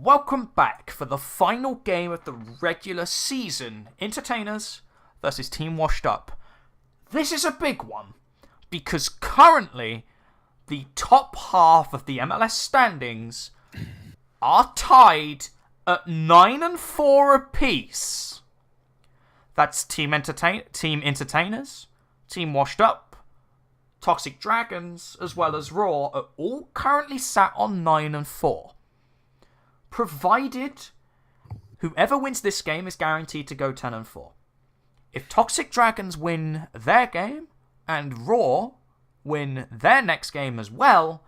Welcome back for the final game of the regular season. Entertainers versus Team Washed Up. This is a big one, because currently the top half of the MLS standings are tied at 9-4 apiece. That's Team Entertainers, Team Washed Up, Toxic Dragons, as well as Raw, are all currently sat on 9-4. Provided whoever wins this game is guaranteed to go 10-4. If Toxic Dragons win their game and Raw win their next game as well,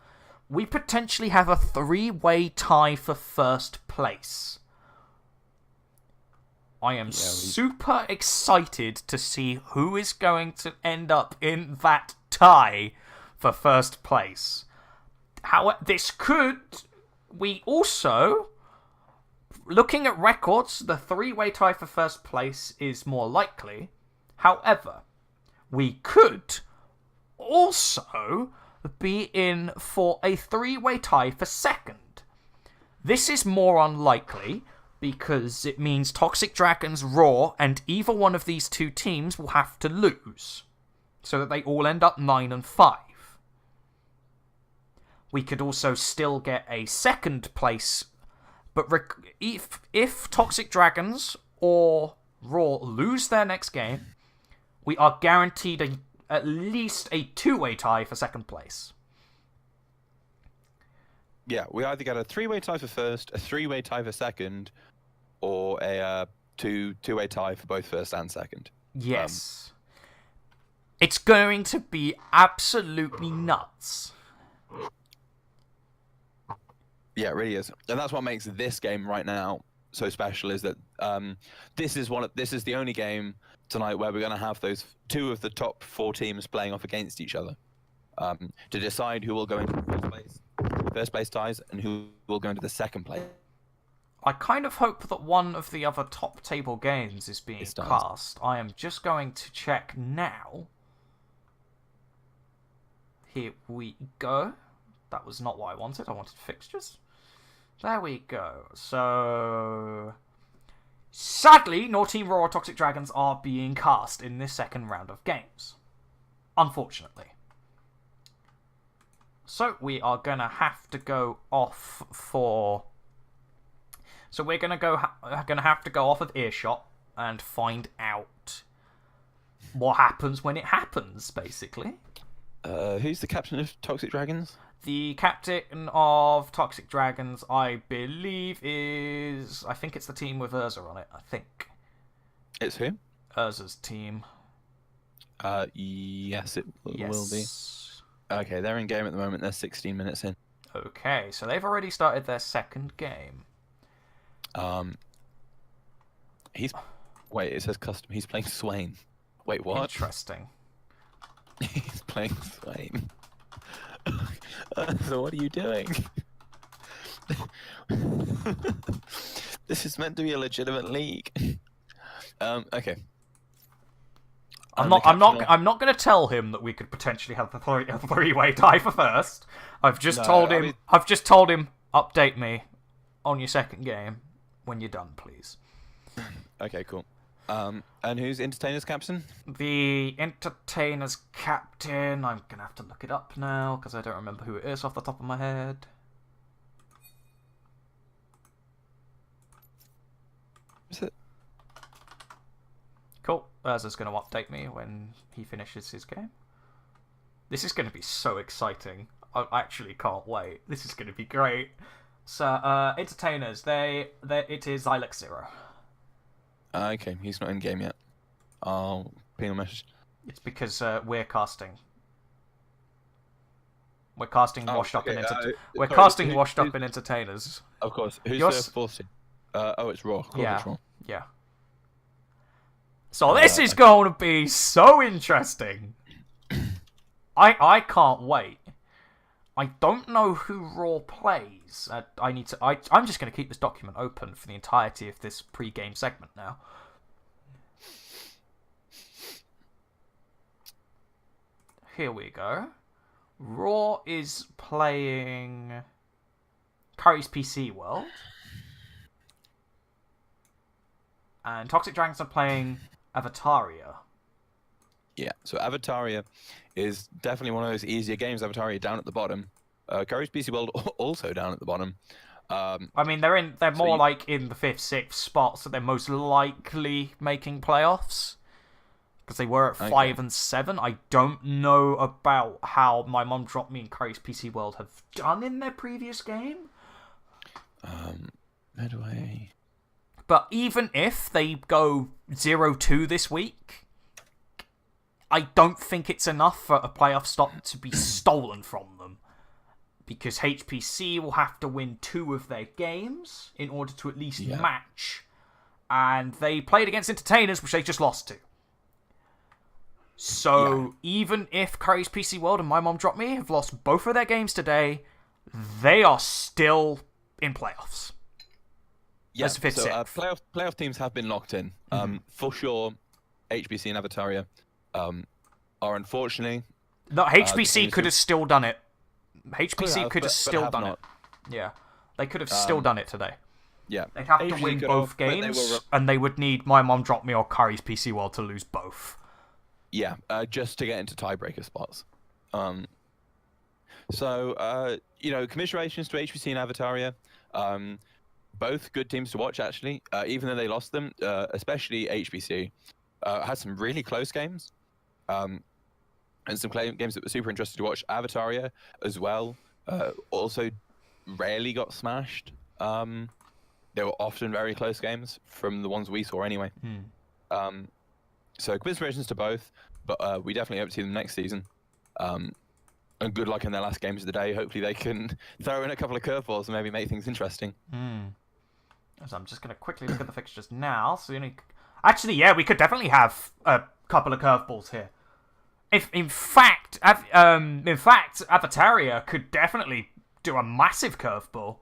we potentially have a three-way tie for first place. I am super excited to see who is going to end up in that tie for first place. We also, looking at records, the three-way tie for first place is more likely. However, we could also be in for a three-way tie for second. This is more unlikely because it means Toxic Dragons, Raw, and either one of these two teams will have to lose, so that they all end up 9-5. We could also still get a second place, but if Toxic Dragons or Raw lose their next game, we are guaranteed at least a two-way tie for second place. Yeah, we either get a three-way tie for first, a three-way tie for second, or a two-way tie for both first and second. Yes. It's going to be absolutely nuts. Yeah, it really is, and that's what makes this game right now so special. Is that this is the only game tonight where we're going to have those two of the top four teams playing off against each other to decide who will go into first place ties and who will go into the second place. I kind of hope that one of the other top table games is being cast. I am just going to check now. Here we go. That was not what I wanted. I wanted fixtures. There we go. So, sadly, no Team Raw or Toxic Dragons are being cast in this second round of games. Unfortunately. So, we are going to have to go off for... So, we're going to have to go off of earshot and find out what happens when it happens, basically. Who's the captain of Toxic Dragons? The captain of Toxic Dragons, I believe, is... I think it's the team with Urza on it, I think. It's who? Urza's team. Yes, it will be. Okay, they're in game at the moment. They're 16 minutes in. Okay, so they've already started their second game. Wait, it says custom. He's playing Swain. Wait, what? Interesting. He's playing Swain. So what are you doing? This is meant to be a legitimate league. Okay. I'm not going to tell him that we could potentially have a three-way tie for first. I've just told him. Update me on your second game when you're done, please. Okay, cool. And who's Entertainers captain? The Entertainers captain, I'm going to have to look it up now, because I don't remember who it is off the top of my head. Is it? Cool. Urza's going to update me when he finishes his game. This is going to be so exciting. I actually can't wait. This is going to be great. So, Entertainers, it is Ilex 0. Okay, he's not in game yet. I'll ping a message. It's because we're casting. We're casting washed up in Entertainers. Of course. Who's the fourth team? It's Raw. Yeah. It's Raw. Yeah. So this is going to be so interesting. I can't wait. I don't know who Raw plays. I'm just going to keep this document open for the entirety of this pre-game segment now. Here we go. Raw is playing Curry's PC World. And Toxic Dragons are playing Avataria. Yeah, so Avataria is definitely one of those easier games. Avataria down at the bottom. Courage PC World also down at the bottom. I mean, they're more like in the 5th, 6th spot, so they're most likely making playoffs. Because they were at 5 and 7. I don't know about how My Mom Dropped Me and Courage PC World have done in their previous game. Midway. But even if they go 0-2 this week, I don't think it's enough for a playoff spot to be stolen from them. Because HPC will have to win 2 of their games in order to at least match. And they played against Entertainers, which they just lost to. So even if Courage PC World and My Mom Dropped Me have lost both of their games today, they are still in playoffs. Yeah, so playoff teams have been locked in. For sure, HBC and Avataria are unfortunately... No, HBC could have still done it. HBC could have still done it. Yeah, they could have still done it today. Yeah. They'd have to win both games, and they would need My Mom Dropped Me or Courage PC World to lose both. Yeah, just to get into tiebreaker spots. Commiserations to HBC and Avataria. Both good teams to watch, actually, even though they lost them, especially HBC. Had some really close games, and some games that were super interesting to watch. Avataria, as well, also rarely got smashed. They were often very close games from the ones we saw anyway. So commiserations to both, but we definitely hope to see them next season. And good luck in their last games of the day. Hopefully they can throw in a couple of curveballs and maybe make things interesting. So I'm just going to quickly look at the fixtures now. Actually, yeah, we could definitely have a couple of curveballs here. In fact, Avataria could definitely do a massive curveball.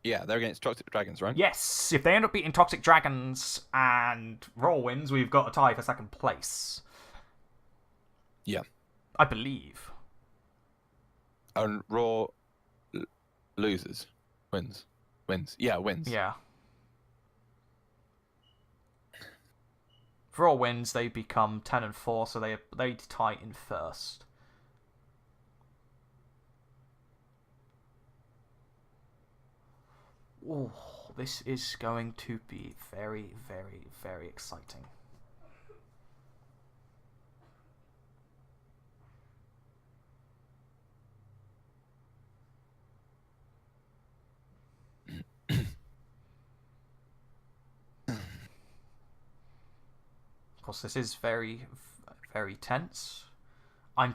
Yeah, they're against Toxic Dragons, right? Yes, if they end up beating Toxic Dragons and Raw wins, we've got a tie for second place. Yeah. I believe. And Raw loses. Wins. Yeah, wins. Yeah. If Raw wins, they become 10 and 4, so they tie in first. Oh, this is going to be very, very, very exciting. Of course, this is very, very tense. I'm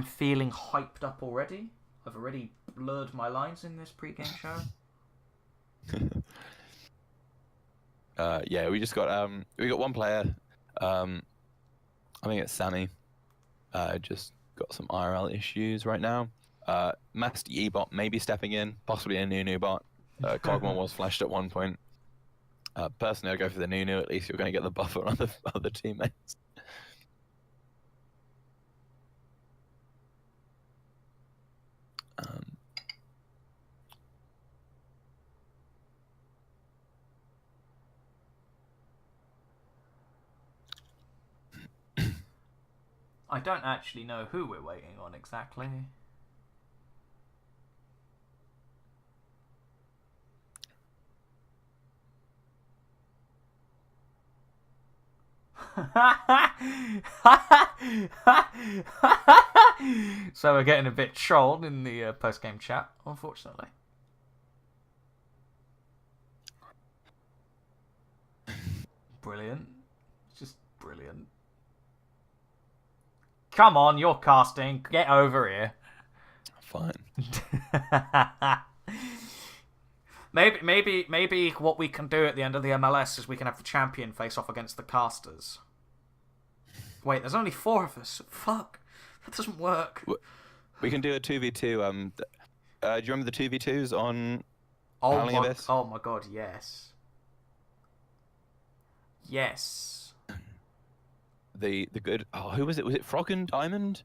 feeling hyped up already. I've already blurred my lines in this pre-game show. Yeah, we got one player. I think it's Sammy. Just got some IRL issues right now. Master E-bot maybe stepping in, possibly a new bot. Cogmon was flashed at one point. Personally, I'll go for the Nunu. At least you're going to get the buffer on the other teammates. I don't actually know who we're waiting on exactly. So we're getting a bit trolled in the post-game chat, unfortunately. Brilliant. Just brilliant. Come on, you're casting. Get over here. Fine. Maybe what we can do at the end of the MLS is we can have the champion face off against the casters. Wait, there's only 4 of us. Fuck. That doesn't work. We can do a 2v2. Do you remember the 2v2s on Howling Abyss? Oh my god, yes. Yes. The good... Oh, who was it? Was it Frog and Diamond?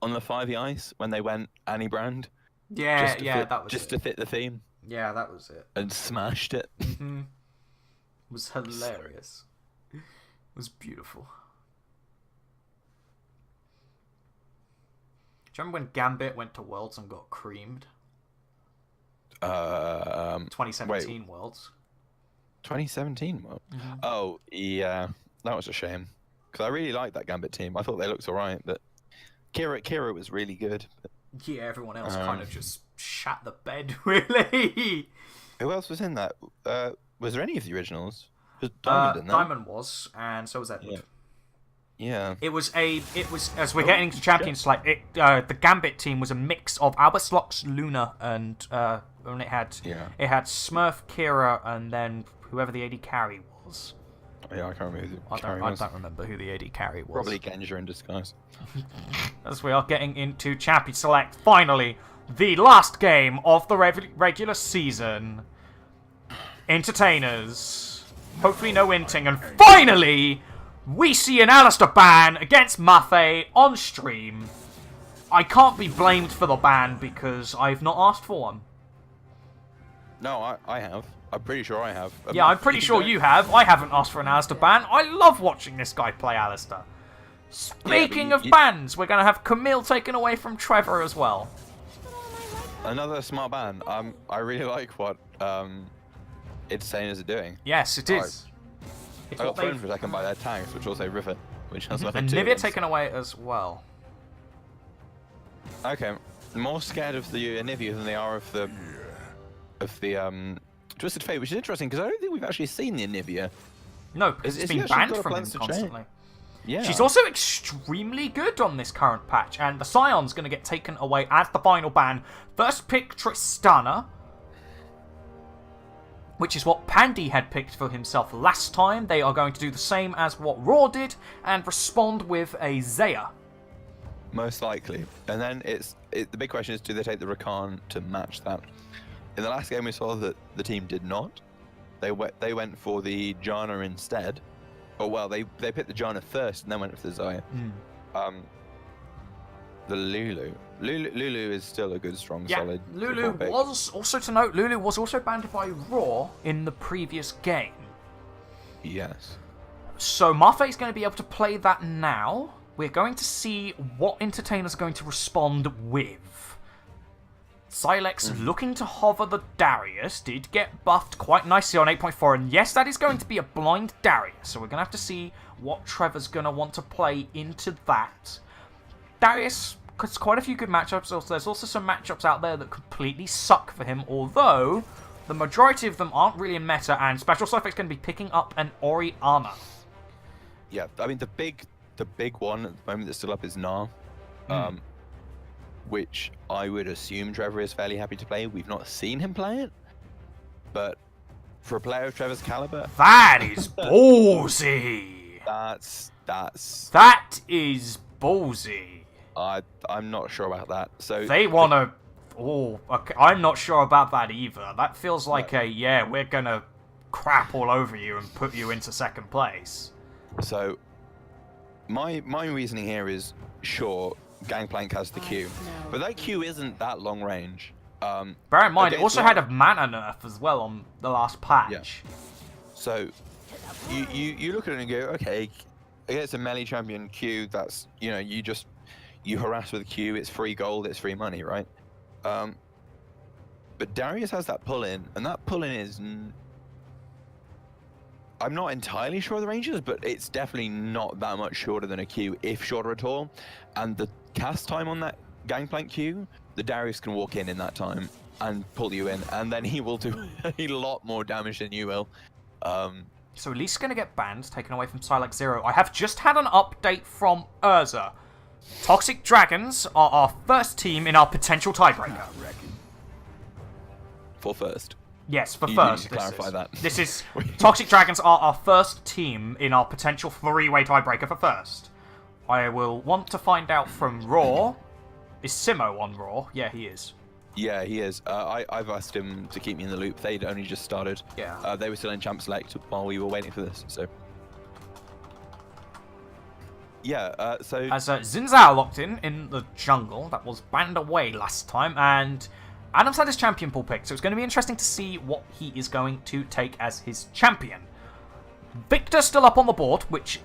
On the 5e ice when they went Annie Brand? Yeah, that was just to fit the theme. Yeah, that was it. And smashed it. Mm-hmm. was hilarious. It was beautiful. Do you remember when Gambit went to Worlds and got creamed? 2017 Worlds. 2017 World. Mm-hmm. Oh, yeah. That was a shame. Because I really liked that Gambit team. I thought they looked alright, but Kira was really good. But... Yeah, everyone else kind of just shat the bed, really. Who else was in that? Was there any of the originals? Was Diamond in that? Diamond was, and so was Edward. Yeah. It was as we're getting into Champions, like the Gambit team was a mix of Albert Slox, Luna, and it had Smurf, Kira, and then whoever the AD carry was. Yeah, I can't remember who the carry I was. don't remember who the AD carry was. Probably Genja in disguise. As we are getting into Champion Select, finally, the last game of the regular season. Entertainers. Hopefully no inting. And finally, we see an Alistair ban against Mafe on stream. I can't be blamed for the ban because I've not asked for one. No, I have. I'm pretty sure I have. Yeah, I'm pretty sure you have. I haven't asked for an Alistair ban. I love watching this guy play Alistair. Speaking of bans, we're going to have Camille taken away from Trevor as well. Another smart ban. I really like what Entertainers are doing. Yes, it is. I got thrown for a second by their tags, which also River, which has and Nivea taken away as well. Okay, more scared of the Nivea than they are of the Twisted Fate, which is interesting because I don't think we've actually seen the Nivea. No, because it's been banned from him constantly. Yeah. She's also extremely good on this current patch, and the Scion's going to get taken away as the final ban. First pick Tristana, which is what Pandy had picked for himself last time. They are going to do the same as what Raw did and respond with a Zaya. Most likely. And then the big question is, do they take the Rakan to match that? In the last game we saw that the team did not. They went for the Janna instead. Oh well, they picked the Janna first and then went for the Zaya. The Lulu is still a good, strong, solid. Lulu was also to note. Lulu was also banned by Raw in the previous game. Yes. So Mafe is going to be able to play that now. We're going to see what Entertainers are going to respond with. Silex looking to hover the Darius did get buffed quite nicely on 8.4, and yes, that is going to be a blind Darius, so we're going to have to see what Trevor's going to want to play into that. Darius has quite a few good matchups. There's also some matchups out there that completely suck for him, although the majority of them aren't really in meta, and Special Suffix going to be picking up an Oriana. Yeah, I mean, the big one at the moment that's still up is Gnar. Which I would assume Trevor is fairly happy to play. We've not seen him play it, but for a player of Trevor's caliber, that is ballsy. That is ballsy. I'm not sure about that. So they want to. Oh, okay. I'm not sure about that either. That feels like we're gonna crap all over you and put you into second place. So my reasoning here is sure. Gangplank has the Q, but that Q isn't that long range. Bear in mind, it also had a mana nerf as well on the last patch. Yeah. So you look at it and go, okay, against a melee champion Q, that's you harass with Q, it's free gold, it's free money, right? But Darius has that pull in, and that pull in is. I'm not entirely sure of the ranges, but it's definitely not that much shorter than a Q, if shorter at all. And the cast time on that Gangplank Q, the Darius can walk in that time and pull you in, and then he will do a lot more damage than you will. So Elise going to get banned, taken away from Silex 0. I have just had an update from Urza. Toxic Dragons are our first team in our potential tiebreaker. For first. Yes, for you first. Need to clarify that. This is Toxic Dragons are our first team in our potential three-way tiebreaker for first. I will want to find out from Raw. Is Simo on Raw? Yeah, he is. Yeah, he is. I've asked him to keep me in the loop. They'd only just started. Yeah. They were still in Champ Select while we were waiting for this. So. Yeah. So. As Xin Zhao locked in the jungle, that was banned away last time, and Adam's had his champion pool picked, so it's going to be interesting to see what he is going to take as his champion. Victor's still up on the board, which...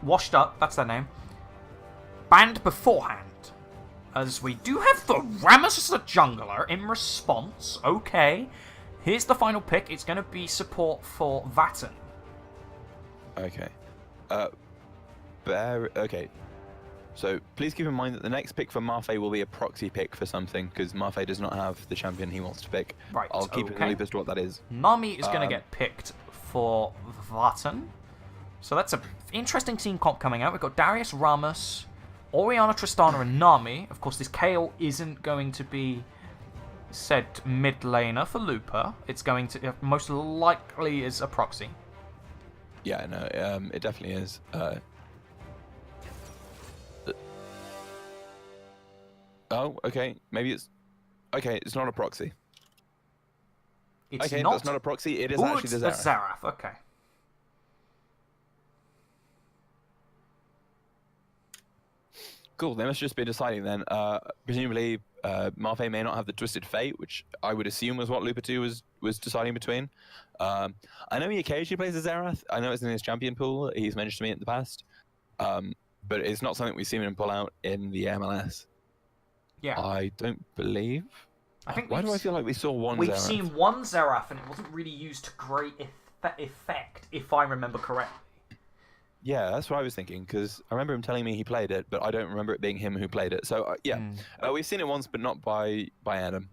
Washed Up, that's their name. Banned beforehand. As we do have the Rammus the Jungler in response. Okay. Here's the final pick. It's going to be support for Vatten. Okay. Okay. So please keep in mind that the next pick for Marfay will be a proxy pick for something, because Marfay does not have the champion he wants to pick. Right, I'll keep in the loop as to what that is. Nami is going to get picked for Vatten. So that's an interesting team comp coming out. We've got Darius Ramos, Oriana, Tristana, and Nami. Of course, this Kayle isn't going to be said mid laner for Looper. It's going to most likely is a proxy. Yeah, no, it definitely is. Oh, okay. Maybe it's... Okay, it's not a proxy. It's okay, not? that's not a proxy. It is Ooh, actually the Xerath. It's a Xerath, okay. Cool, they must just be deciding then. Presumably, Marfay may not have the Twisted Fate, which I would assume was what Looper 2 was deciding between. I know he occasionally plays a Xerath. I know it's in his champion pool. He's mentioned to me in the past. But it's not something we've seen him pull out in the MLS. Yeah. I don't believe. I think Why do I feel like we saw one Xerath? We've seen one Xerath, and it wasn't really used to great effect, if I remember correctly. Yeah, that's what I was thinking, because I remember him telling me he played it, but I don't remember it being him who played it. So, yeah, we've seen it once, but not by Adam.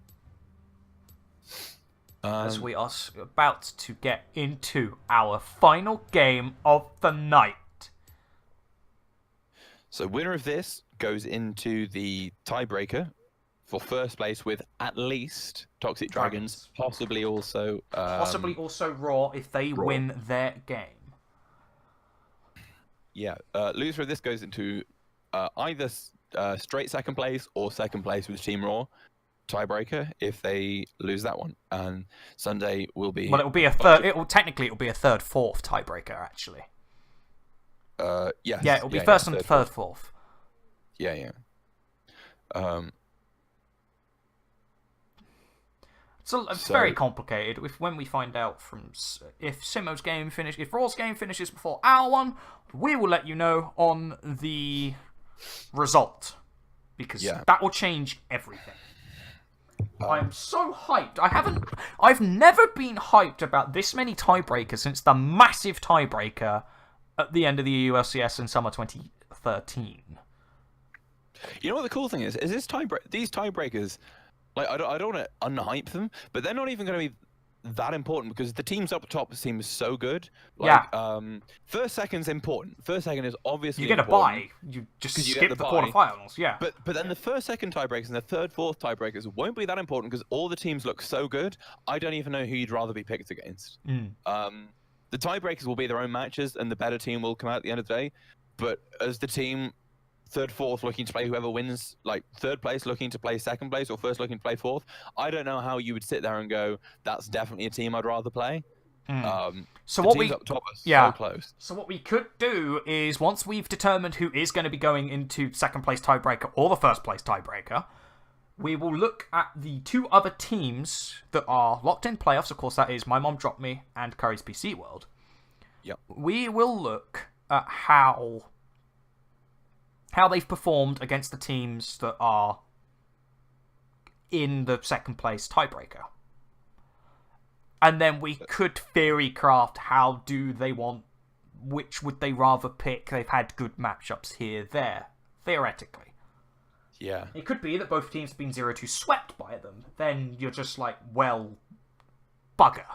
As we are about to get into our final game of the night. So, winner of this goes into the tiebreaker for first place with at least Toxic Dragons, possibly also... possibly also Raw if they win their game. Yeah, loser of this goes into either straight second place or second place with Team Raw tiebreaker if they lose that one. And Sunday will be... Well, it will be a third... Technically, it will be a third, fourth tiebreaker, actually. Yes. Yeah, it will be first and third, fourth. Yeah, yeah. So it's very complicated. When we find out from if Simo's game if Raw's game finishes before our one, we will let you know on the result, because that will change everything. I'm so hyped. I've never been hyped about this many tiebreakers since the massive tiebreaker at the end of the ULCS in summer 2013. You know what the cool thing is this these tiebreakers. Like, I don't want to unhype them, but they're not even going to be that important because the teams up top seem so good. Like, first second's important. First second is obviously you get important. a bye. You just skip the quarterfinals, yeah. But then the first, second tiebreakers and the third, fourth tiebreakers won't be that important because all the teams look so good. I don't even know who you'd rather be picked against. The tiebreakers will be their own matches, and the better team will come out at the end of the day. But as the team... third, fourth, looking to play whoever wins, like third place looking to play second place or first looking to play fourth. I don't know how you would sit there and go, that's definitely a team I'd rather play. So the what teams we up top are so close. So what we could do is once we've determined who is going to be going into second place tiebreaker or the first place tiebreaker, we will look at the two other teams that are locked in playoffs. Of course, that is My Mom Dropped Me and Curry's PC World. Yep. We will look at how they've performed against the teams that are in the second place tiebreaker. And then we could theory craft how do they want, which would they rather pick. They've had good matchups here, there, theoretically. Yeah. It could be that both teams have been 0-2 swept by them. Then you're just like, well, bugger.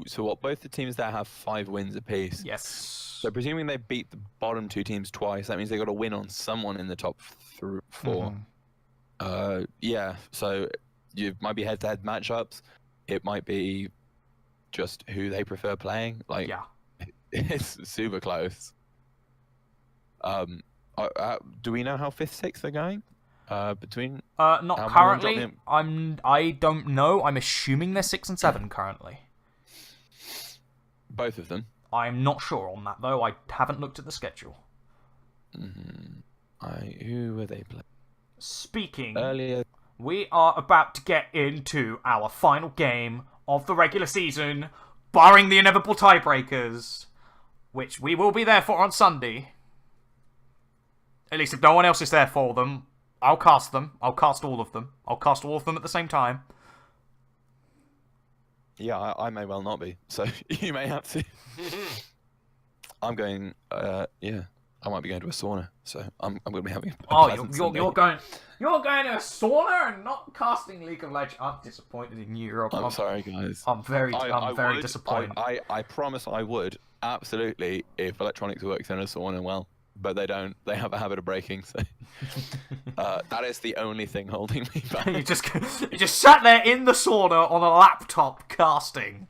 So what, both the teams there have 5 wins apiece. Yes. So presuming they beat the bottom 2 teams twice, that means they got to win on someone in the top 4. Yeah, so you might be head-to-head matchups. It might be just who they prefer playing. Like, it's super close. Do we know how 5th, 6th are going? Between not currently. I don't know. I'm assuming they're 6 and 7 currently. Both of them. I'm not sure on that though. I haven't looked at the schedule. Who were they playing? Speaking earlier we are about to get into our final game of the regular season, barring the inevitable tiebreakers, which we will be there for on Sunday. At least if no one else is there for them, I'll cast them. I'll cast all of them. I'll cast all of them at the same time. Yeah, I may well not be, so you may have to. I'm going, yeah, I might be going to a sauna, so I'm going to be having you're going to a sauna and not casting League of Legends. I'm disappointed in you. I'm sorry, guys. I'm very disappointed. I promise I would, absolutely, if electronics works in a sauna well. But they don't. They have a habit of breaking, so that is the only thing holding me back. you just sat there in the sauna on a laptop casting.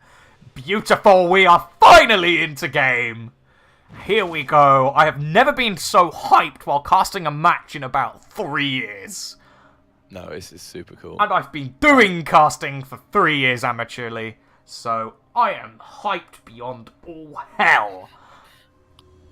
Beautiful, we are finally into game. Here we go. I have never been so hyped while casting a match in about 3 years. No, this is super cool. And I've been doing casting for 3 years amateurly, so I am hyped beyond all hell.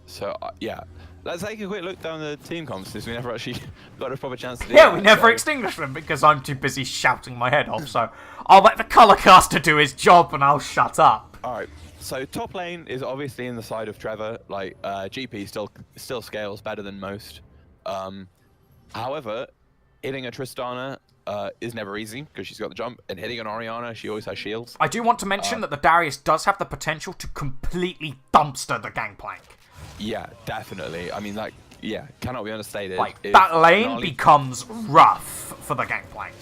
So, yeah. Let's take a quick look down the team comps, since we never actually got a proper chance to do that. Yeah, we never extinguished them because I'm too busy shouting my head off, so I'll let the colour caster do his job and I'll shut up. Alright, so top lane is obviously in the side of Trevor. Like, GP still scales better than most. However, hitting a Tristana is never easy because she's got the jump, and hitting an Orianna, she always has shields. I do want to mention that the Darius does have the potential to completely dumpster the gangplank. Yeah, definitely. I mean, like, yeah, cannot be understated. Like, that lane becomes rough for the gangplank.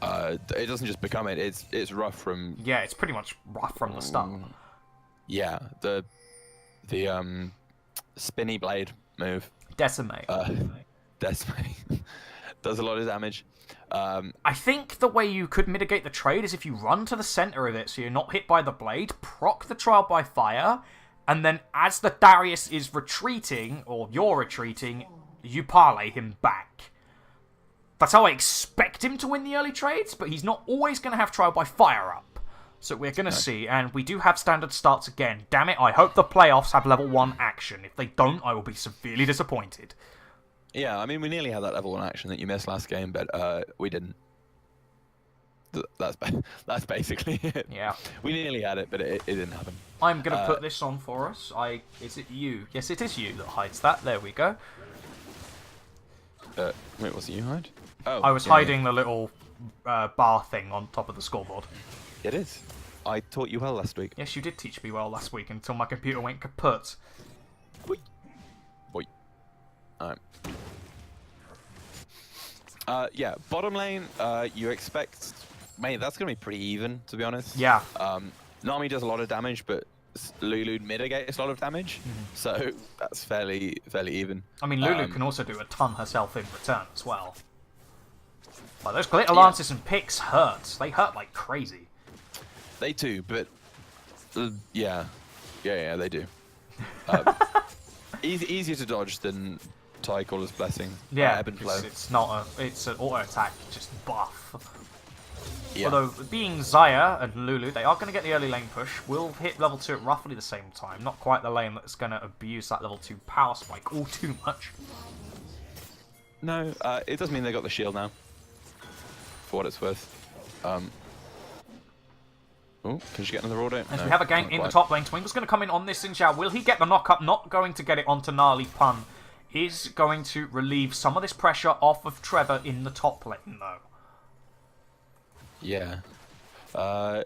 It doesn't just become it. It's rough from. Yeah, it's pretty much rough from the start. Yeah, the spinny blade move. Decimate. Decimate does a lot of damage. I think the way you could mitigate the trade is if you run to the center of it, so you're not hit by the blade, proc the trial by fire. And then as the Darius is retreating, or you're retreating, you parlay him back. That's how I expect him to win the early trades, but he's not always going to have trial by fire up. So we're going to see, and we do have standard starts again. Damn it, I hope the playoffs have level 1 action. If they don't, I will be severely disappointed. Yeah, I mean, we nearly had that level 1 action that you missed last game, but we didn't. That's basically it. Yeah. We nearly had it, but it didn't happen. I'm going to put this on for us. Is it you? Yes, it is you that hides that. There we go. Wait, was it you hide? Oh, I was hiding the little bar thing on top of the scoreboard. It is. I taught you well last week. Yes, you did teach me well last week until my computer went kaput. Boy. Alright. Yeah, bottom lane, you expect... Mate, that's going to be pretty even, to be honest. Yeah. Nami does a lot of damage, but Lulu mitigates a lot of damage, so that's fairly even. I mean, Lulu can also do a ton herself in return as well. Like, those glitter lances and picks hurt. They hurt like crazy. They do, but yeah, they do. Easier to dodge than Tycaller's Blessing. Yeah, Ebb and Flow. It's an auto attack, just buff. Yeah. Although, being Xayah and Lulu, they are going to get the early lane push. We'll hit level 2 at roughly the same time. Not quite the lane that's going to abuse that level 2 power spike all too much. No, it does mean they got the shield now. For what it's worth. Oh, can she get another order? As we have a gank in the top lane, Twinkle's going to come in on this Xin Zhao. Will he get the knock-up? Not going to get it onto Gnarly Pun. Is going to relieve some of this pressure off of Trevor in the top lane, though. Yeah. I'm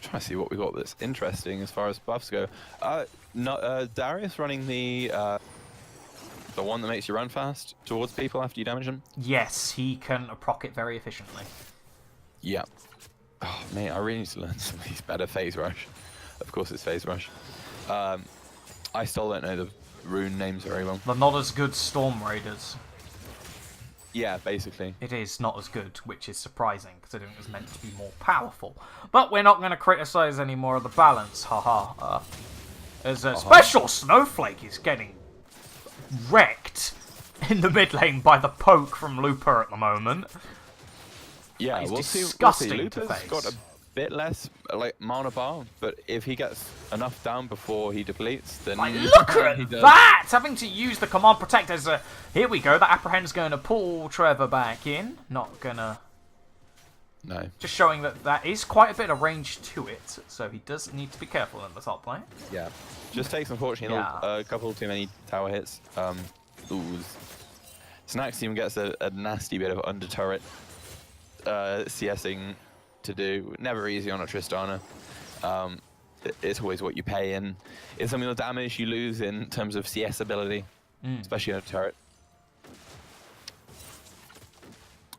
trying to see what we got that's interesting as far as buffs go. Darius running the one that makes you run fast towards people after you damage them? Yes, he can proc it very efficiently. Yeah. Oh, mate, I really need to learn some of these better phase rush. Of course it's phase rush. I still don't know the rune names very well. They're not as good Storm Raiders. Yeah, basically. It is not as good, which is surprising, considering it was meant to be more powerful. But we're not going to criticize any more of the balance, haha. As a special Snowflake is getting wrecked in the mid lane by the poke from Looper at the moment. Yeah, That is we'll disgusting see. to Looper's face. got a bit less like mana bar, but if he gets enough down before he depletes, then Like, look he at does. that! Having to use the command protect as a... Here we go, the apprehend's going to pull Trevor back in. Not gonna... No. Just showing that that is quite a bit of range to it, so he does need to be careful in the top lane. Yeah. Just takes, unfortunately, a couple too many tower hits. Snaxium gets a nasty bit of under turret CSing to do. Never easy on a Tristana. It's always what you pay in. It's something of damage you lose in terms of CS ability, especially on a turret.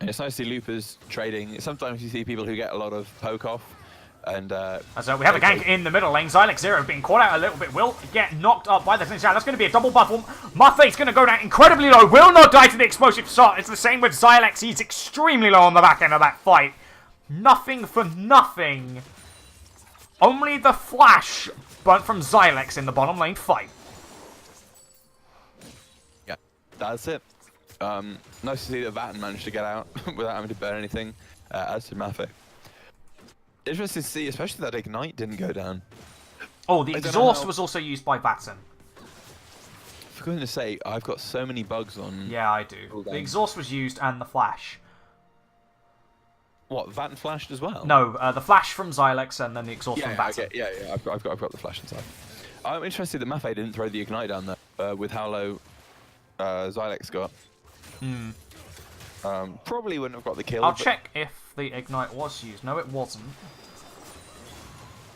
And it's nice to see loopers trading. Sometimes you see people who get a lot of poke off. And so we have a gank in the middle lane. Xylex Zero being caught out a little bit. Will get knocked up by the Finish Out. That's going to be a double buff. Muffet's going to go down incredibly low. Will not die to the explosive shot. It's the same with Xylex. He's extremely low on the back end of that fight. Nothing for nothing. Only the flash burnt from Xylex in the bottom lane fight. Yeah, that's it. Nice to see that Vatten managed to get out without having to burn anything, as did Maffei. Interesting to see, especially that Ignite didn't go down. Oh, the exhaust was also used by Vatten. For goodness sake, I've got so many bugs on. Yeah, I do. The exhaust was used and the flash. What, Vatten flashed as well? No, the flash from Xylex and then the exhaust from Vatten. Okay, yeah, I've got the flash inside. I'm interested that Maffei didn't throw the Ignite down there with how low Xylex got. Probably wouldn't have got the kill. I'll check if the Ignite was used. No, it wasn't.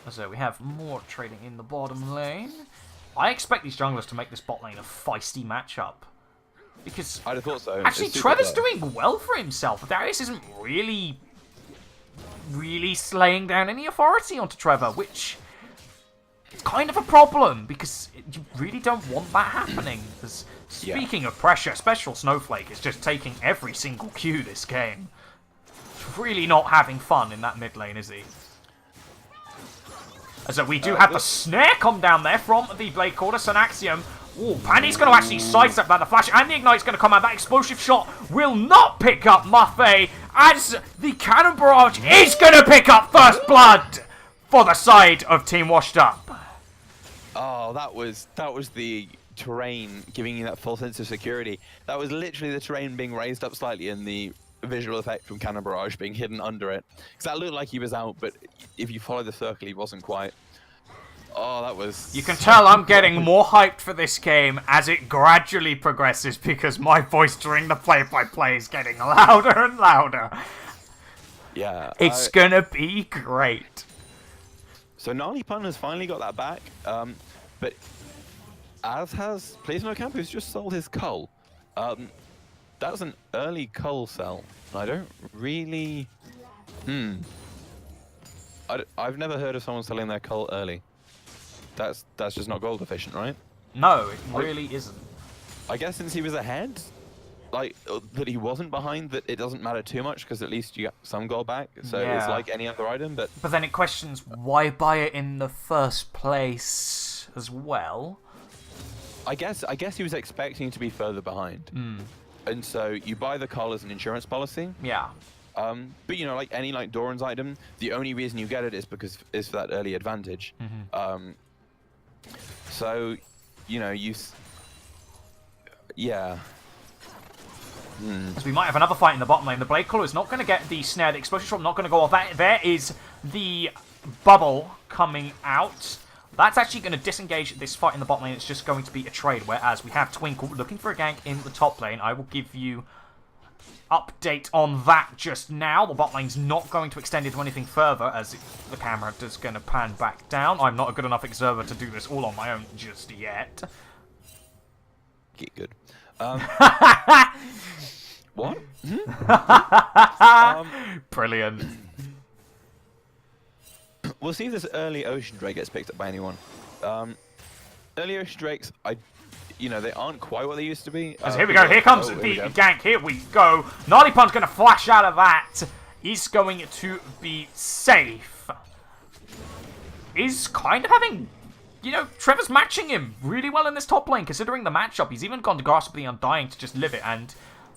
So we have more trading in the bottom lane. I expect these junglers to make this bot lane a feisty matchup. Because I'd have thought so. Actually, Trevor's doing well for himself. Darius isn't really slaying down any authority onto Trevor, which is kind of a problem, because you really don't want that happening. Because speaking of pressure, Special Snowflake is just taking every single Q this game. He's really not having fun in that mid lane, is he? So we do have the snare come down there from the Blade Quarter, Synaxium. Ooh, Pandy's going to actually sidestep that. The flash and the Ignite's going to come out. That explosive shot will not pick up Maffei, as the Cannon Barrage is going to pick up First Blood for the side of Team Washed Up. Oh, that was the terrain giving you that full sense of security. That was literally the terrain being raised up slightly and the visual effect from Cannon Barrage being hidden under it. Because that looked like he was out, but if you follow the circle, he wasn't quite. Oh, that was... You can tell I'm getting more hyped for this game as it gradually progresses, because my voice during the play-by-play is getting louder and louder. Yeah. It's gonna be great. So Gnarly Pun has finally got that back, but as has Please No Camp, who's just sold his cull. That was an early cull sell. I don't really... I've never heard of someone selling their cull early. That's just not gold efficient, right? No, it really isn't. I guess since he was ahead, like, that he wasn't behind, that it doesn't matter too much, because at least you get some gold back, so it's like any other item, but... But then it questions, why buy it in the first place as well? I guess he was expecting to be further behind. And so you buy the cull as an insurance policy. Yeah. But, you know, like any Doran's item, the only reason you get it is because it's for that early advantage. So, you know, yeah. So we might have another fight in the bottom lane. The Blade Caller is not going to get the snare. The explosive shot not going to go off. There is the bubble coming out. That's actually going to disengage this fight in the bottom lane. It's just going to be a trade, whereas we have Twinkle looking for a gank in the top lane. I will give you update on that just now. The bot lane's not going to extend into anything further, as the camera is going to pan back down. I'm not a good enough observer to do this all on my own just yet. Get good. What? Brilliant. We'll see if this early Ocean Drake gets picked up by anyone. Early Ocean Drakes, you know, they aren't quite what they used to be. So here we go. Here comes the gank. Here we go. Gnarly Pun's going to flash out of that. He's going to be safe. He's kind of having... You know, Trevor's matching him really well in this top lane, considering the matchup. He's even gone to Grasp of the Undying to just live it, and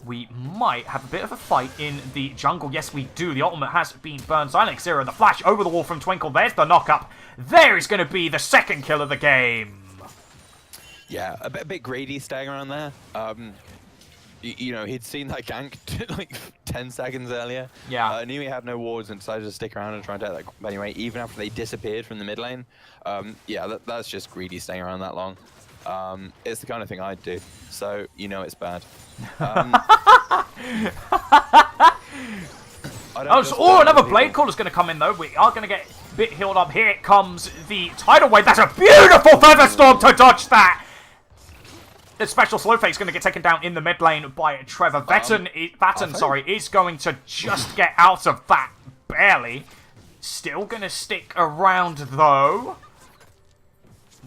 we might have a bit of a fight in the jungle. Yes, we do. The ultimate has been burned. Xilex Zero, the flash over the wall from Twinkle. There's the knock-up. There is going to be the second kill of the game. Yeah, a bit greedy staying around there. You know, he'd seen that gank like 10 seconds earlier. Yeah. Knew he had no wards and decided to stick around and try and take that grab anyway, even after they disappeared from the mid lane. Yeah, that's just greedy staying around that long. It's the kind of thing I'd do, so you know it's bad. Another Blade Caller's going to come in, though. We are going to get a bit healed up. Here it comes, the Tidal Wave. That's a beautiful Feather Storm to dodge that. The special Slowfake's going to get taken down in the mid lane by Trevor. Vatten, is going to just get out of that, barely. Still going to stick around, though.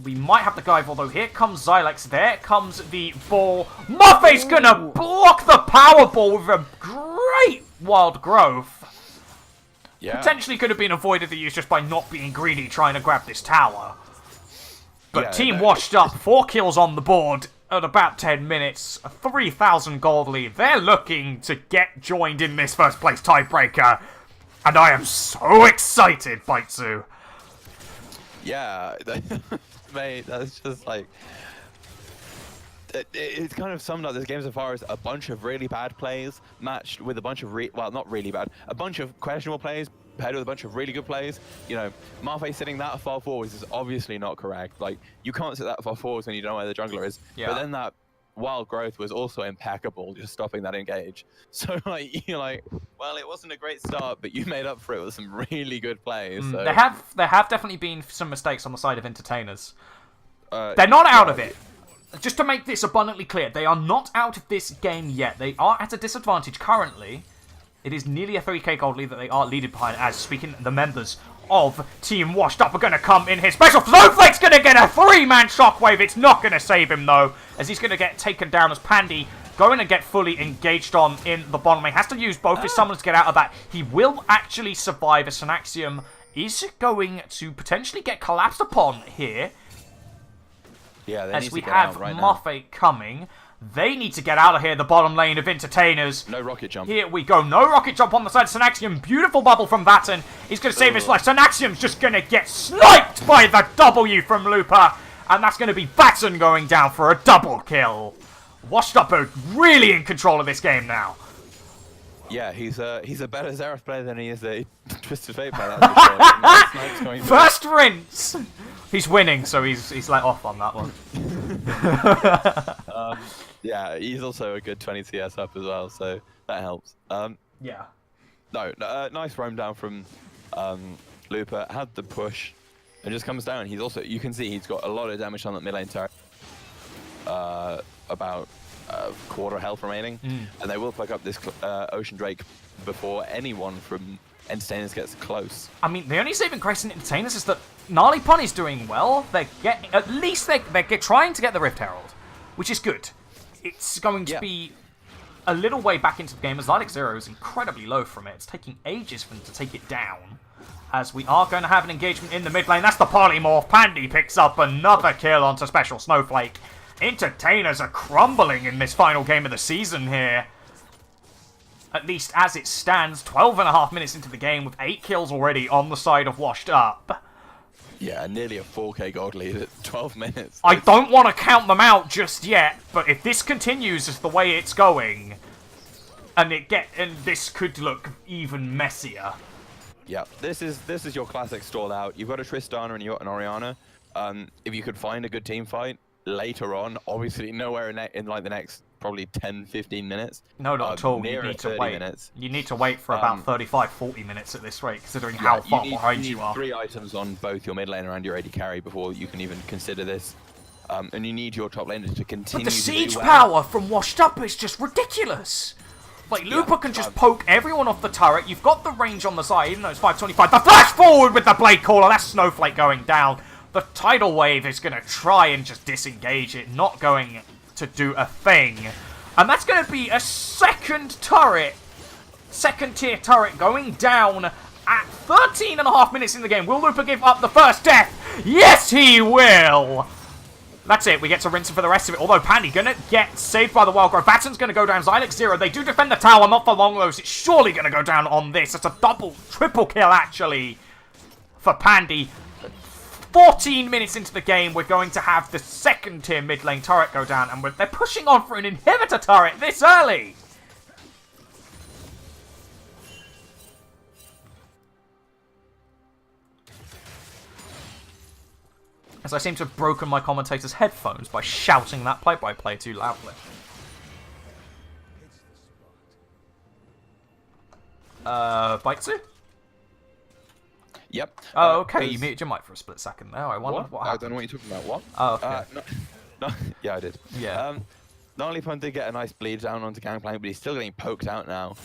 We might have the dive, although here comes Xilex. There comes the ball. Muffet's going to block the power ball with a great wild growth. Yeah. Potentially could have been avoided the use just by not being greedy trying to grab this tower. But Team Washed Up, 4 kills on the board at about 10 minutes, a 3,000 gold lead. They're looking to get joined in this first place tiebreaker. And I am so excited, Baitsu. Yeah, mate, that's just like... It's kind of summed up this game so far as a bunch of really bad plays matched with a bunch of well, not really bad, a bunch of questionable plays paired with a bunch of really good plays. You know, Marfe sitting that far forwards is obviously not correct. Like, you can't sit that far forwards when you don't know where the jungler is. Yeah. But then that wild growth was also impeccable, just stopping that engage. So, like, you're like, well, it wasn't a great start, but you made up for it with some really good plays. So. There have definitely been some mistakes on the side of Entertainers. They're not out of it. Just to make this abundantly clear, they are not out of this game yet. They are at a disadvantage currently. It is nearly a 3k gold lead that they are leading behind, as speaking the members of Team Washed Up are going to come in here. Special Snowflake's going to get a 3-man shockwave. It's not going to save him, though, as he's going to get taken down as Pandy going to get fully engaged on in the bottom lane. Has to use both his summons to get out of that. He will actually survive, as Synaxium is going to potentially get collapsed upon here. Yeah, as we have Muffet coming. They need to get out of here, the bottom lane of Entertainers. No rocket jump. Here we go. No rocket jump on the side of Synaxium. Beautiful bubble from Vatten. He's going to save his life. Synaxium's just going to get sniped by the W from Looper. And that's going to be Vatten going down for a double kill. Washed Up are really in control of this game now. Yeah, he's a better Xerath player than he is a Twisted Fate player. That's for sure. First rinse! He's winning, so he's like off on that one. Yeah, he's also a good 20 CS up as well, so that helps. Yeah. No, nice roam down from Looper. Had the push, and just comes down. He's also, you can see he's got a lot of damage on that mid lane turret. About quarter health remaining, and they will pick up this Ocean Drake before anyone from Entertainers gets close. I mean, the only saving grace in Entertainers is that Gnarly Pony's doing well. They're trying to get the Rift Herald, which is good. It's going to be a little way back into the game, as Xilex Zero is incredibly low from it. It's taking ages for them to take it down. As we are going to have an engagement in the mid lane. That's the Polymorph. Pandy picks up another kill onto Special Snowflake. Entertainers are crumbling in this final game of the season here. At least as it stands, 12.5 minutes into the game with 8 kills already on the side of Washed Up. Yeah, nearly a 4k gold lead at 12 minutes. I don't want to count them out just yet, but if this continues as the way it's going, and this could look even messier. Yeah, this is your classic stall out. You've got a Tristana and you've got an Orianna. If you could find a good team fight later on, obviously nowhere in like the next probably 10-15 minutes. No, not at all. You need to wait. Minutes. You need to wait for about 35-40 minutes at this rate, considering how far behind you are. 3 items on both your mid laner and your AD carry before you can even consider this. And you need your top laners to continue. But the siege power from Washed Up is just ridiculous. Like, Looper can just poke everyone off the turret. You've got the range on the side, even though it's 525. The flash forward with the Blade Caller. That's Snowflake going down. The Tidal Wave is going to try and just disengage it. Not going to do a thing. And that's going to be a second turret. Second tier turret going down at 13.5 minutes in the game. Will Looper give up the first death? Yes, he will. That's it. We get to rinse him for the rest of it. Although Pandy gonna get saved by the wild growth. Vatson's gonna go down. Xylex 0. They do defend the tower. Not for long, though. It's surely gonna go down on this. It's a triple kill, actually, for Pandy. 14 minutes into the game, we're going to have the second tier mid lane turret go down. And they're pushing on for an inhibitor turret this early. As I seem to have broken my commentator's headphones by shouting that play-by-play too loudly. Baitsu? Yep. Oh, okay. You muted your mic for a split second there. I wondered what happened. I don't know what you're talking about. What? Oh, okay. No, yeah, I did. Yeah. Gnarlypun did get a nice bleed down onto Gangplank, but he's still getting poked out now.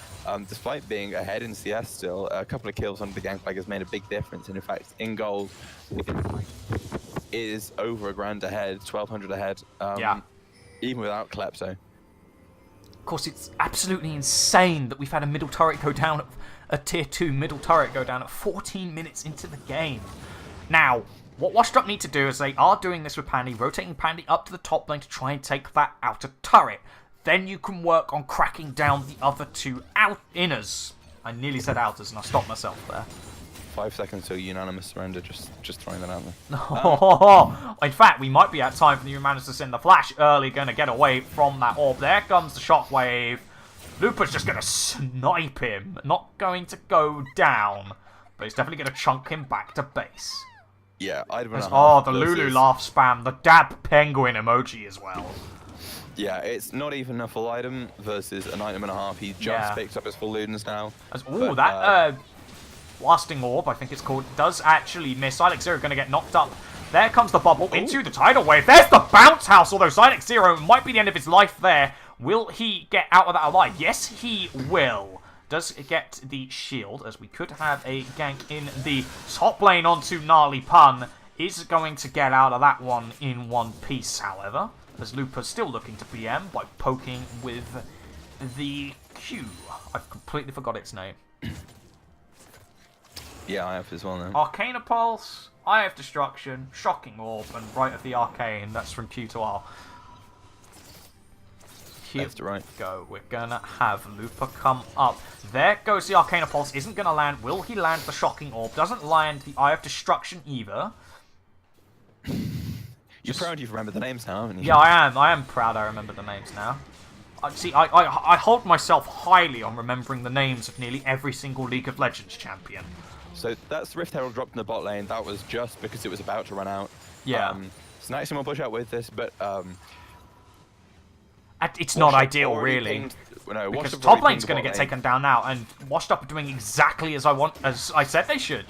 Despite being ahead in CS still, a couple of kills onto the Gangplank has made a big difference. And in fact, in gold, is over $1,000 ahead, 1,200 ahead. Yeah. Even without Klepto. Of course, it's absolutely insane that we've had a middle turret go down, a tier 2 middle turret go down at 14 minutes into the game. Now, what Washed Up need to do is they are doing this with Pandy, rotating Pandy up to the top lane to try and take that outer turret. Then you can work on cracking down the other two inners. I nearly said outers and I stopped myself there. 5 seconds to a unanimous surrender, just throwing that out there. In fact, we might be at time for the Humanus to send the flash early, going to get away from that orb. There comes the shockwave. Lupa's just going to snipe him. Not going to go down, but he's definitely going to chunk him back to base. Yeah, I'd been. Oh, the Lulu laugh spam, the dab penguin emoji as well. Yeah, it's not even a full item versus an item and a half. He just picked up his full Ludens now. Oh, that blasting orb, I think it's called, does actually miss. Xylex 0 going to get knocked up. There comes the bubble into the tidal wave. There's the bounce house, although Xylex 0 might be the end of his life there. Will he get out of that alive? Yes, he will. Does get the shield, as we could have a gank in the top lane onto Gnarlypun. Is going to get out of that one in one piece, however, as Lupa's still looking to PM by poking with the Q. I've completely forgot its name. Yeah, I have as well now. Arcana Pulse, Eye of Destruction, Shocking Orb, and Right of the Arcane. That's from Q to R. Here we go. We're going to have Lupa come up. There goes the Arcana Pulse. Isn't going to land. Will he land the Shocking Orb? Doesn't land the Eye of Destruction either. You're proud you've remembered the names now, haven't you? Yeah, I am. I am proud I remember the names now. See, I hold myself highly on remembering the names of nearly every single League of Legends champion. So that's Rift Herald dropped in the bot lane. That was just because it was about to run out. Yeah. Snaxim will push out with this, but it's not ideal, really. Because top lane's going to get taken down now, and Washed Up are doing exactly as I said they should.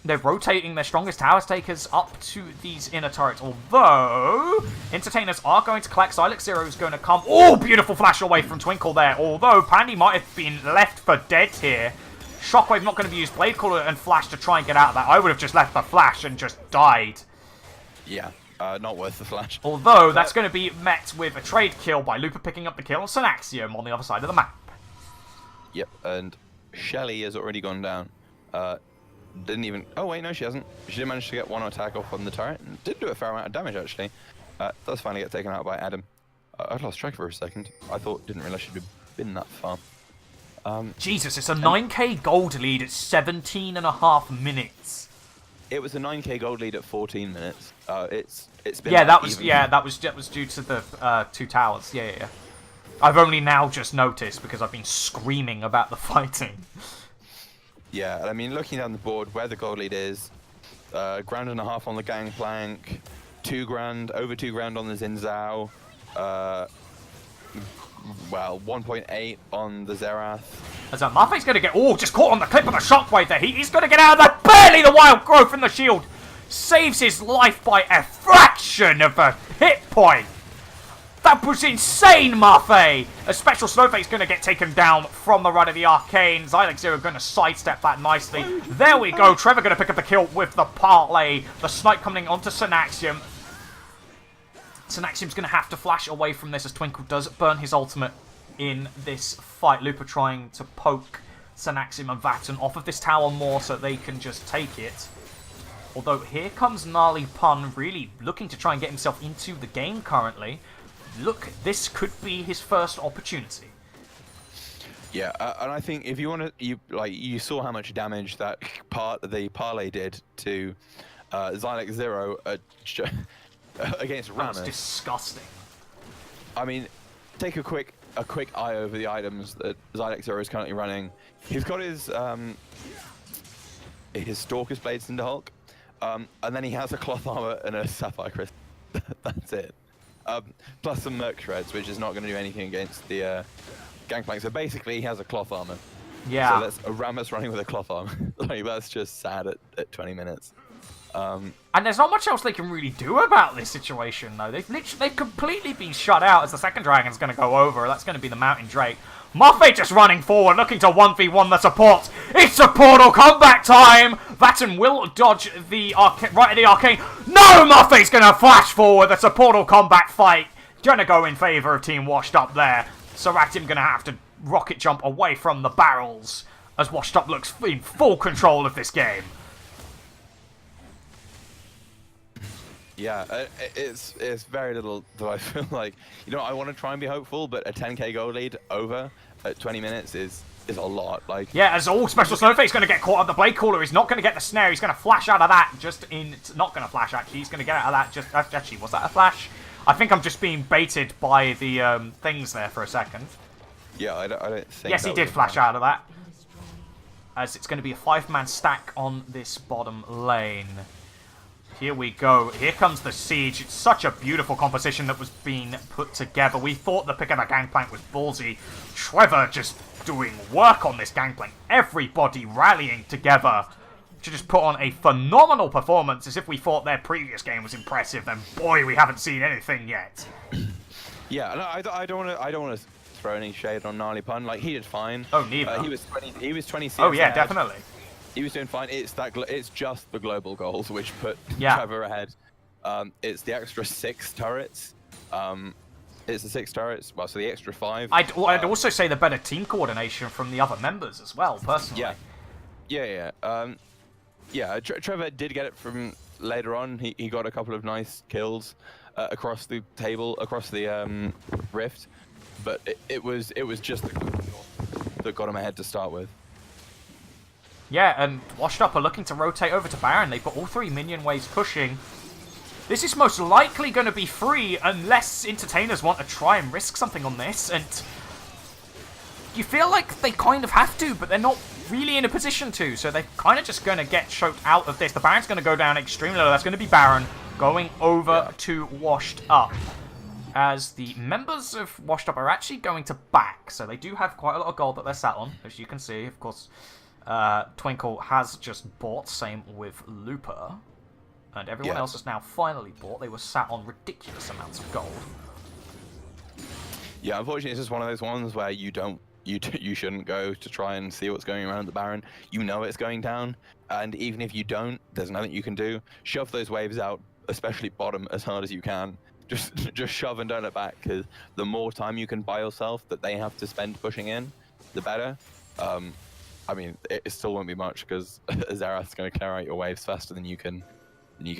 They're rotating their strongest towers takers up to these inner turrets, although Entertainers are going to collect. Xylex 0 is going to come. Oh, beautiful flash away from Twinkle there, although Pandy might have been left for dead here. Shockwave not going to be used. Blade Caller and Flash to try and get out of that. I would have just left the Flash and just died. Yeah, not worth the Flash. Although, that's going to be met with a trade kill by Lupa picking up the kill on Synaxium on the other side of the map. Yep, and Shelly has already gone down. Didn't even... Oh, wait, no, she hasn't. She did manage to get one attack off on the turret, and did do a fair amount of damage, actually. Does finally get taken out by Adam. I lost track for a second. Didn't realise she'd been that far. Jesus, it's a 9k gold lead at 17.5 minutes. It was a 9k gold lead at 14 minutes. It's been that was due to the two towers. Yeah. I've only now just noticed because I've been screaming about the fighting. Yeah, I mean, looking down the board, where the gold lead is, $1.5 on the Gangplank, $2,000, over $2,000 on the Xin Zhao, well, 1.8 on the Xerath. As Mafei's going to get... Oh, just caught on the clip of the shockwave there. He's going to get out of that. Barely the wild growth in the shield. Saves his life by a fraction of a hit point. That was insane, Mafei. A special Snowflake's going to get taken down from the right of the Arcane. Xylex 0 going to sidestep that nicely. There we go. Trevor going to pick up the kill with the parlay. The snipe coming onto Synaxium. Synaxium's going to have to flash away from this as Twinkle does burn his ultimate in this fight. Lupa trying to poke Synaxium and Vatten off of this tower more so they can just take it. Although here comes Gnarly Pun really looking to try and get himself into the game currently. Look, this could be his first opportunity. Yeah, and I think if you want to, you saw how much damage that the parlay did to Xylex Zero against Rammus. That was disgusting. I mean, take a quick eye over the items that Xylex Zero is currently running. He's got his Stalker's Blades into Hulk, and then he has a cloth armor and a sapphire crystal. That's it. Plus some Merc Shreds, which is not going to do anything against the Gangplank. So basically, he has a cloth armor. Yeah. So that's a Rammus running with a cloth armor. Like, that's just sad at 20 minutes. And there's not much else they can really do about this situation, though. They've completely been shut out as the second dragon's going to go over. That's going to be the Mountain Drake. Muffet just running forward, looking to 1v1 the support. It's a portal comeback time! Vatten will dodge the right at the arcane. No! Muffet's going to flash forward. That's a portal combat fight. Going to go in favour of Team Washed Up there. Seratim going to have to rocket jump away from the barrels as Washed Up looks in full control of this game. Yeah, it's very little that I feel like, I want to try and be hopeful, but a 10k goal lead over at 20 minutes is a lot. Like, yeah, as all Special Snowflake's going to get caught on the Blade Caller. He's not going to get the snare. He's going to flash out of that. Not going to flash, actually. He's going to get out of that. Actually, was that a flash? I think I'm just being baited by the things there for a second. Yeah, I don't think. Yes, he did flash out of that. As it's going to be a 5-man stack on this bottom lane. Here we go. Here comes the siege. It's such a beautiful composition that was being put together. We thought the pick of the Gangplank was ballsy. Trevor just doing work on this Gangplank. Everybody rallying together to just put on a phenomenal performance. As if we thought their previous game was impressive, then boy, we haven't seen anything yet. Yeah, no, I don't want to throw any shade on Gnarly Pun. Like, he did fine. Oh, neither. He was 20 CS Oh yeah, ahead. definitely. He was doing fine. It's just the global goals which put Yeah. Trevor ahead. It's the extra 6 turrets. It's the 6 turrets. Well, so the extra 5. I'd also say the better team coordination from the other members as well, personally. Yeah. Trevor did get it from later on. He got a couple of nice kills across the table, across the rift, but it was just the global goals that got him ahead to start with. Yeah, and Washed Up are looking to rotate over to Baron. They've got all 3 minion waves pushing. This is most likely going to be free unless Entertainers want to try and risk something on this. And you feel like they kind of have to, but they're not really in a position to. So they're kind of just going to get choked out of this. The Baron's going to go down extremely low. That's going to be Baron going over to Washed Up. As the members of Washed Up are actually going to back. So they do have quite a lot of gold that they're sat on, as you can see, of course. Twinkle has just bought, same with Looper, and everyone else has now finally bought. They were sat on ridiculous amounts of gold. Yeah, unfortunately, it's just one of those ones where you shouldn't go to try and see what's going around the Baron. You know it's going down, and even if you don't, there's nothing you can do. Shove those waves out, especially bottom, as hard as you can. Just shove and don't look back, because the more time you can buy yourself that they have to spend pushing in, the better. I mean, it still won't be much because Xerath's going to clear out your waves faster than you can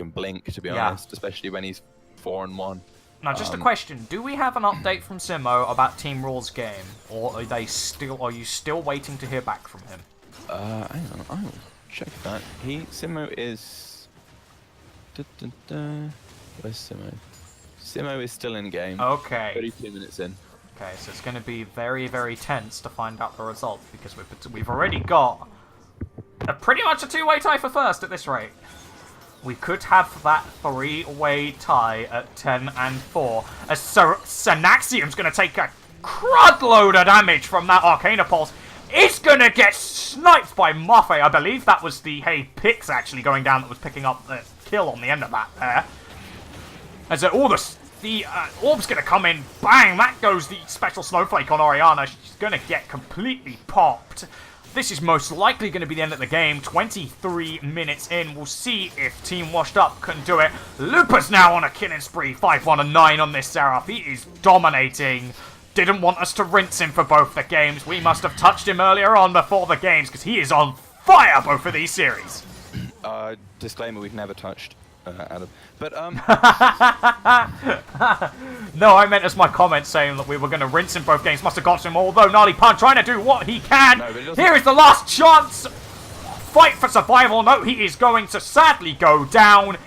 blink, to be honest, especially when he's 4-1. Now, just a question: do we have an update from Simo about Team Raw's game, or are you still waiting to hear back from him? Hang on, I will check that. Simo is. Where's Simo? Simo is still in game. Okay. 32 minutes in. Okay, so it's going to be very, very tense to find out the result, because we've already got pretty much a 2-way tie for first at this rate. We could have that 3-way tie at 10-4, as Synaxium's going to take a crud load of damage from that Arcana Pulse. It's going to get sniped by Muffet. I believe that was the Pix actually going down that was picking up the kill on the end of that there. As all the orb's going to come in, bang, that goes the Special Snowflake on Oriana. She's going to get completely popped. This is most likely going to be the end of the game. 23 minutes in. We'll see if Team Washed Up can do it. Looper's now on a killing spree. 5-1-9 on this Seraph. He is dominating. Didn't want us to rinse him for both the games. We must have touched him earlier on before the games, because he is on fire both of these series. Disclaimer: we've never touched Adam. But No, I meant as my comment saying that we were going to rinse in both games. Must have got him. Although Gnarly Pun trying to do what he can. No, but it doesn't- Here is the last chance. Fight for survival. No, he is going to sadly go down.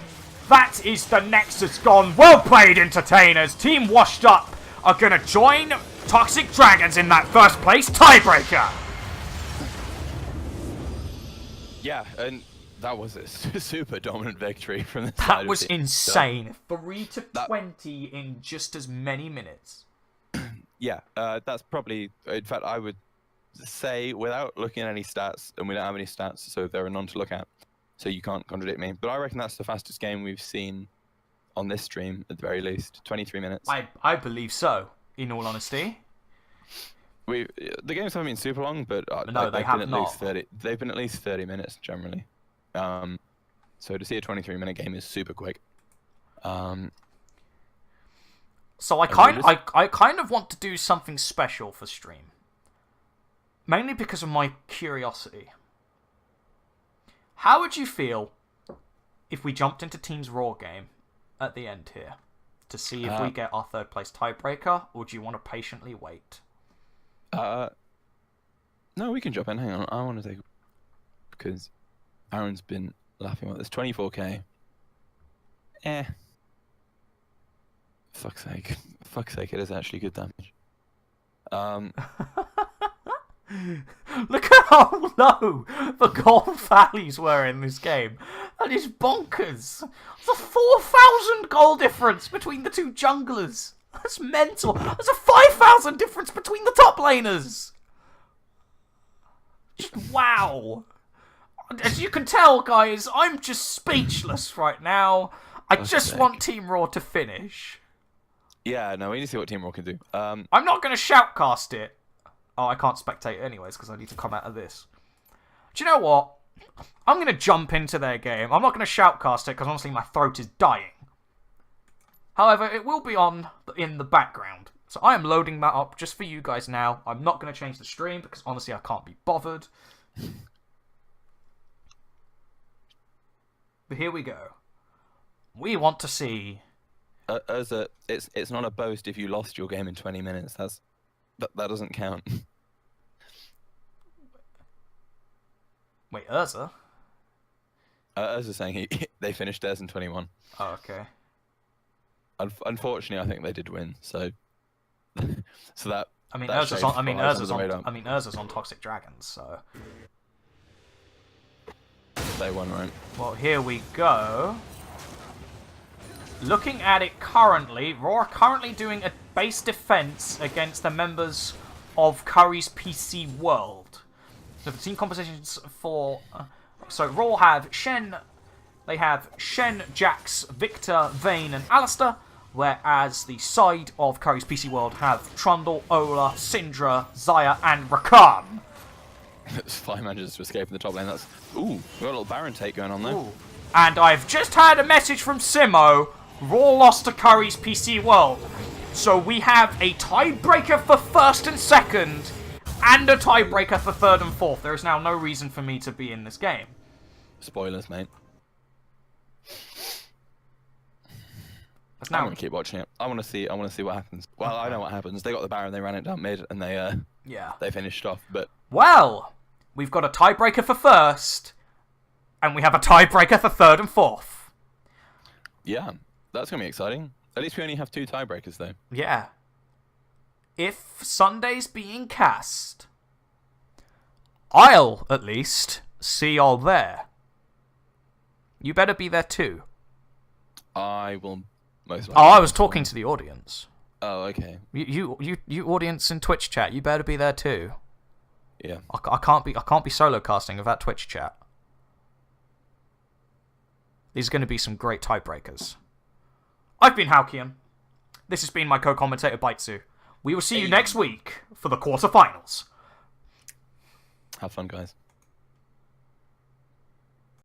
That is the Nexus gone. Well played, Entertainers. Team Washed Up are going to join Toxic Dragons in that first place tiebreaker. yeah, and that was a super dominant victory from the side. That of was the- insane. 3-20 in just as many minutes. Yeah, that's probably. In fact, I would say, without looking at any stats, and we don't have any stats, so there are none to look at, so you can't contradict me. But I reckon that's the fastest game we've seen on this stream, at the very least. 23 minutes. I believe so, in all honesty. The games haven't been super long, but No, they have not. They've been at least 30 minutes generally. So to see a 23-minute game is super quick. So I kind of want to do something special for stream. Mainly because of my curiosity. How would you feel if we jumped into Team's Raw game at the end here to see if we get our third place tiebreaker, or do you want to patiently wait? No, we can jump in. Hang on, I want to take because Aaron's been laughing about this. 24k. Fuck's sake, it is actually good damage. Look at how low the gold values were in this game. That is bonkers. There's a 4,000 goal difference between the two junglers. That's mental. There's a 5,000 difference between the top laners. Just wow. As you can tell, guys, I'm just speechless right now. I just want Team Raw to finish. Yeah, no, we need to see what Team Raw can do. I'm not going to shoutcast it. Oh, I can't spectate it anyways because I need to come out of this. Do you know what? I'm going to jump into their game. I'm not going to shoutcast it because honestly my throat is dying. However, it will be on in the background. So I am loading that up just for you guys now. I'm not going to change the stream because honestly I can't be bothered. But here we go. We want to see... it's not a boast if you lost your game in 20 minutes. That doesn't count. Wait, Urza? Urza's saying they finished theirs in 21. Oh, okay. Unfortunately, I think they did win. So that. I mean, that Urza's shade on. I mean, flies Urza's under the on. radar. I mean, Urza's on Toxic Dragons. So. They won, right? Well, here we go. Looking at it currently, Raw are currently doing a base defense against the members of Curry's PC World. So the team compositions for... so Raw have Shen... They have Shen, Jax, Victor, Vayne, and Alistair. Whereas the side of Curry's PC World have Trundle, Ola, Syndra, Xayah, and Rakan. It's 5 managers to escape in the top lane. That's... Ooh, we've got a little Baron take going on there. Ooh. And I've just had a message from Simo. Raw lost to Curry's PC World. So we have a tiebreaker for first and second, and a tiebreaker for third and fourth. There is now no reason for me to be in this game. Spoilers, mate. Now... I'm gonna keep watching it. I want to see what happens. Well, I know what happens. They got the Baron, they ran it down mid, and they finished off. But well, we've got a tiebreaker for first, and we have a tiebreaker for third and fourth. Yeah, that's gonna be exciting. At least we only have 2 tiebreakers, though. Yeah. If Sunday's being cast, I'll, at least, see y'all there. You better be there too. I will most likely. Oh, I was talking to the audience. Oh, okay. You audience in Twitch chat, you better be there too. Yeah. I can't be solo casting without Twitch chat. These are going to be some great tiebreakers. I've been Halkian. This has been my co-commentator Baitsu. We will see you next week for the quarterfinals. Have fun, guys.